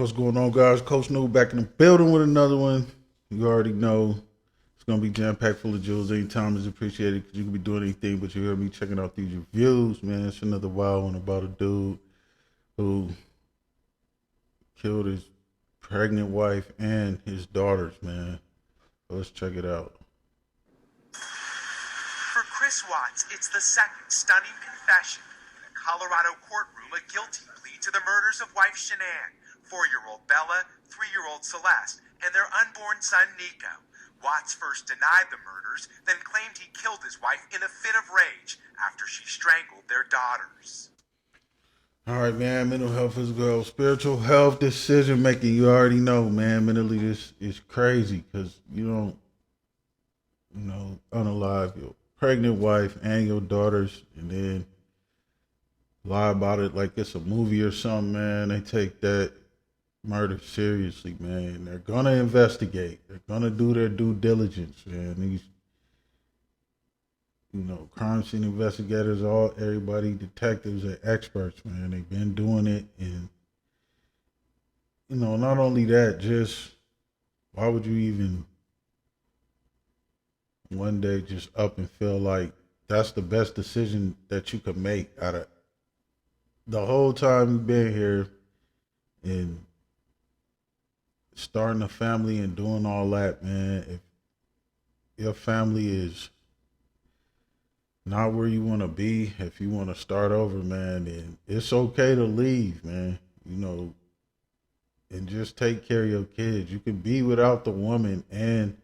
What's going on, guys? Coach New back in the building with another one. You already know it's gonna be jam packed full of jewels. Any time is appreciated because you can be doing anything, but you hear me checking out these reviews, man. It's another wild one about a dude who killed his pregnant wife and his daughters, man. So let's check it out. For Chris Watts, it's the second stunning confession in a Colorado courtroom, a guilty plea to the murders of wife Shanann, 4-year-old Bella, 3-year-old Celeste, and their unborn son Nico. Watts first denied the murders, then claimed he killed his wife in a fit of rage after she strangled their daughters. All right, man. Mental health, physical health, spiritual health, decision making. You already know, man. Mentally, this is crazy because you don't, unalive your pregnant wife and your daughters, and then lie about it like it's a movie or something, man. They take that murder seriously, man. They're gonna investigate. They're gonna do their due diligence, man. These, crime scene investigators, everybody, detectives are experts, man. They've been doing it, and not only that, just why would you even one day just up and feel like that's the best decision that you could make out of the whole time you've been here and starting a family and doing all that, man. If your family is not where you want to be, if you want to start over, man, then it's okay to leave, man. And just take care of your kids. You can be without the woman and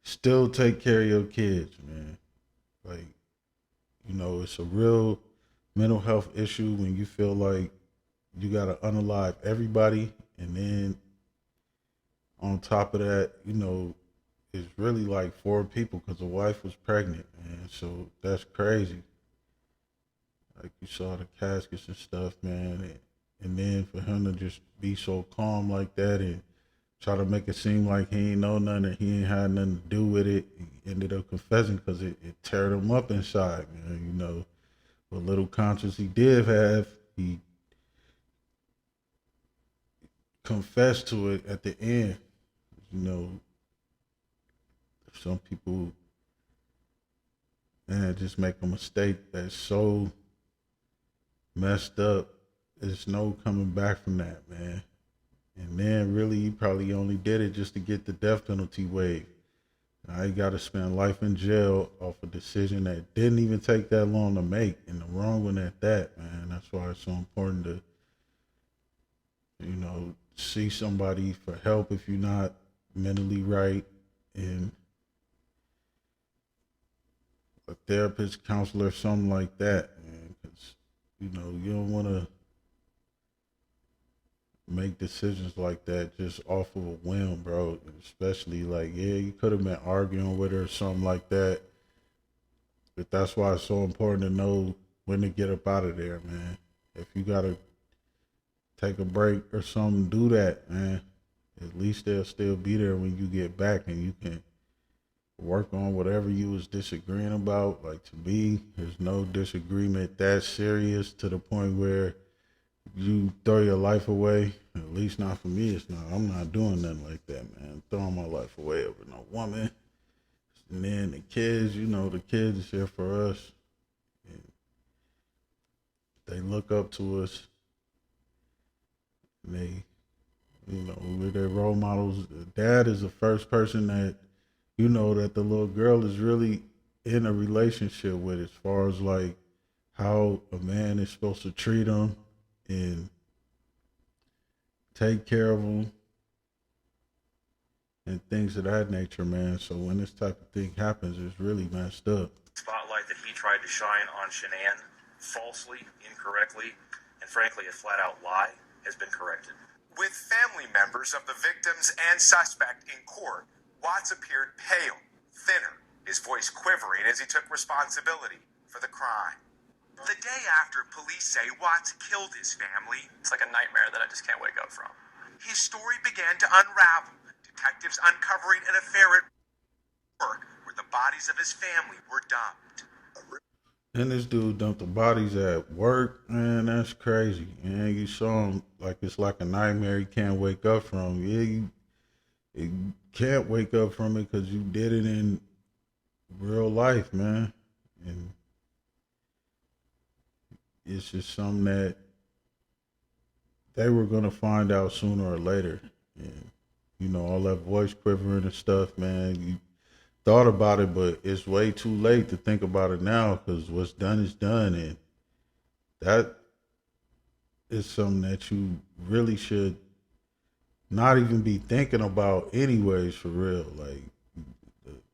still take care of your kids, man. Like, it's a real mental health issue when you feel like you got to unalive everybody. And then on top of that, it's really like 4 people because the wife was pregnant, man. So that's crazy. Like you saw the caskets and stuff, man. And then for him to just be so calm like that and try to make it seem like he ain't know nothing, he ain't had nothing to do with it. He ended up confessing because it teared him up inside, man. What little conscience he did have, he confessed to it at the end. Some people, man, just make a mistake that's so messed up. There's no coming back from that, man. And then really, he probably only did it just to get the death penalty waived. Now he got to spend life in jail off a decision that didn't even take that long to make, and the wrong one at that, man. That's why it's so important to, see somebody for help if you're not mentally right, and a therapist, counselor, something like that, man. Because, you don't want to make decisions like that just off of a whim, bro. Especially like, yeah, you could have been arguing with her or something like that. But that's why it's so important to know when to get up out of there, man. If you gotta take a break or something, do that, man. At least they'll still be there when you get back and you can work on whatever you was disagreeing about. Like, to me, there's no disagreement that serious to the point where you throw your life away. At least not for me. It's not. I'm not doing nothing like that, man. I'm throwing my life away over no woman. And then the kids, the kids is here for us. And they look up to us. And they, we're their role models. Dad is the first person that, that the little girl is really in a relationship with, as far as like how a man is supposed to treat them and take care of them and things of that nature, man. So when this type of thing happens, it's really messed up. Spotlight that he tried to shine on Shanann falsely, incorrectly, and frankly a flat-out lie has been corrected. With family members of the victims and suspect in court, Watts appeared pale, thinner, his voice quivering as he took responsibility for the crime. The day after police say Watts killed his family, It's like a nightmare that I just can't wake up from. his story began to unravel. Detectives uncovering an affair at work where the bodies of his family were dumped. And this dude dumped the bodies at work, man. That's crazy. And you saw him like it's like a nightmare. You can't wake up from. Yeah, you can't wake up from it because you did it in real life, man. And it's just something that they were gonna find out sooner or later. And you know, all that voice quivering and stuff, man. You thought about it, but it's way too late to think about it now because what's done is done, and that is something that you really should not even be thinking about, anyways. For real, like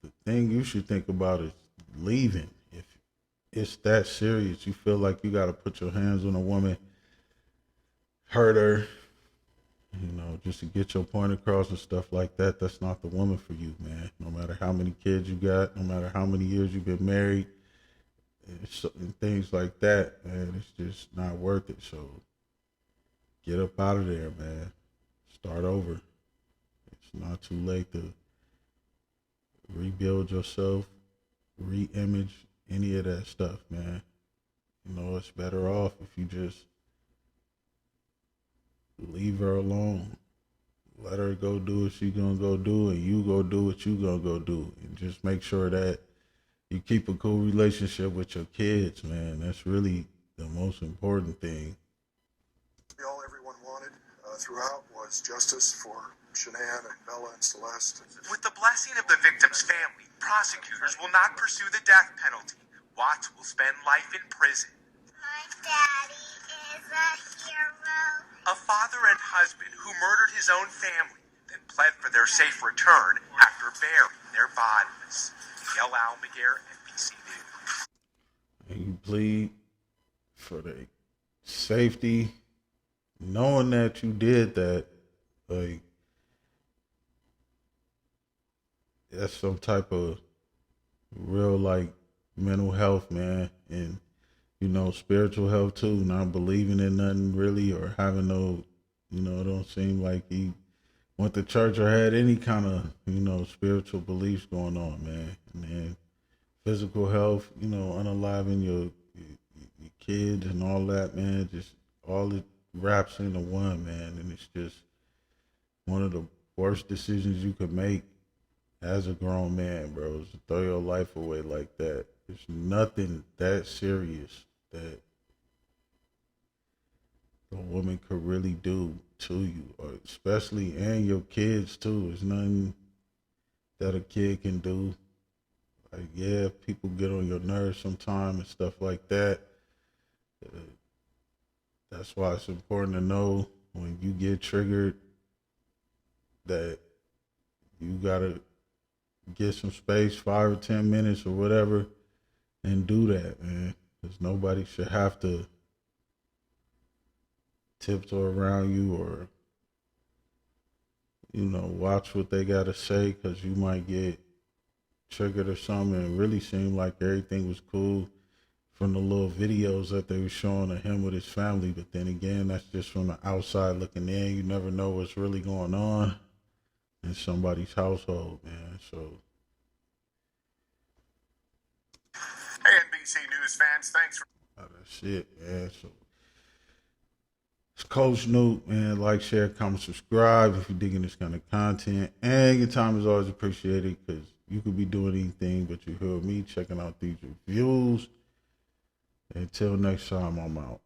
the thing you should think about is leaving. If it's that serious, you feel like you got to put your hands on a woman, hurt her, you know, just to get your point across and stuff like that. That's not the woman for you, man. No matter how many kids you got, no matter how many years you've been married, and things like that, man, it's just not worth it. So get up out of there, man. Start over. It's not too late to rebuild yourself, re-image, any of that stuff, man. You know, it's better off if you just leave her alone. Let her go do what she gonna go do, and you go do what you gonna go do. And just make sure that you keep a cool relationship with your kids, man. That's really the most important thing. All everyone wanted throughout was justice for Shanann and Bella and Celeste. With the blessing of the victim's family, prosecutors will not pursue the death penalty. Watts will spend life in prison. My daddy is a hero. A father and husband who murdered his own family, then pled for their safe return after burying their bodies. Miguel Almaguer, NBC News. And you plead for their safety, knowing that you did that. Like, that's some type of real, like, mental health, man. And, you know, spiritual health too, not believing in nothing really, or having no, you know, it don't seem like he went to church or had any kind of, you know, spiritual beliefs going on, man. And then physical health, you know, unaliving your kids and all that, man. Just all it wraps into one, man. And it's just one of the worst decisions you could make as a grown man, bro, is to throw your life away like that. There's nothing that serious that a woman could really do to you, or especially, and your kids too. There's nothing that a kid can do. Like, yeah, people get on your nerves sometimes and stuff like that. That's why it's important to know when you get triggered that you gotta get some space, 5 or 10 minutes or whatever, and do that, man. Because nobody should have to tiptoe around you or, you know, watch what they gotta say, because you might get triggered or something and really seem like everything was cool from the little videos that they were showing of him with his family. But then again, that's just from the outside looking in. You never know what's really going on in somebody's household, man. So, Hey, NBC News fans, thanks for that's it, man. So, it's Coach Newt, man. Like, share, comment, subscribe if you're digging this kind of content. And your time is always appreciated, because you could be doing anything, but you hear me checking out these reviews. Until next time, I'm out.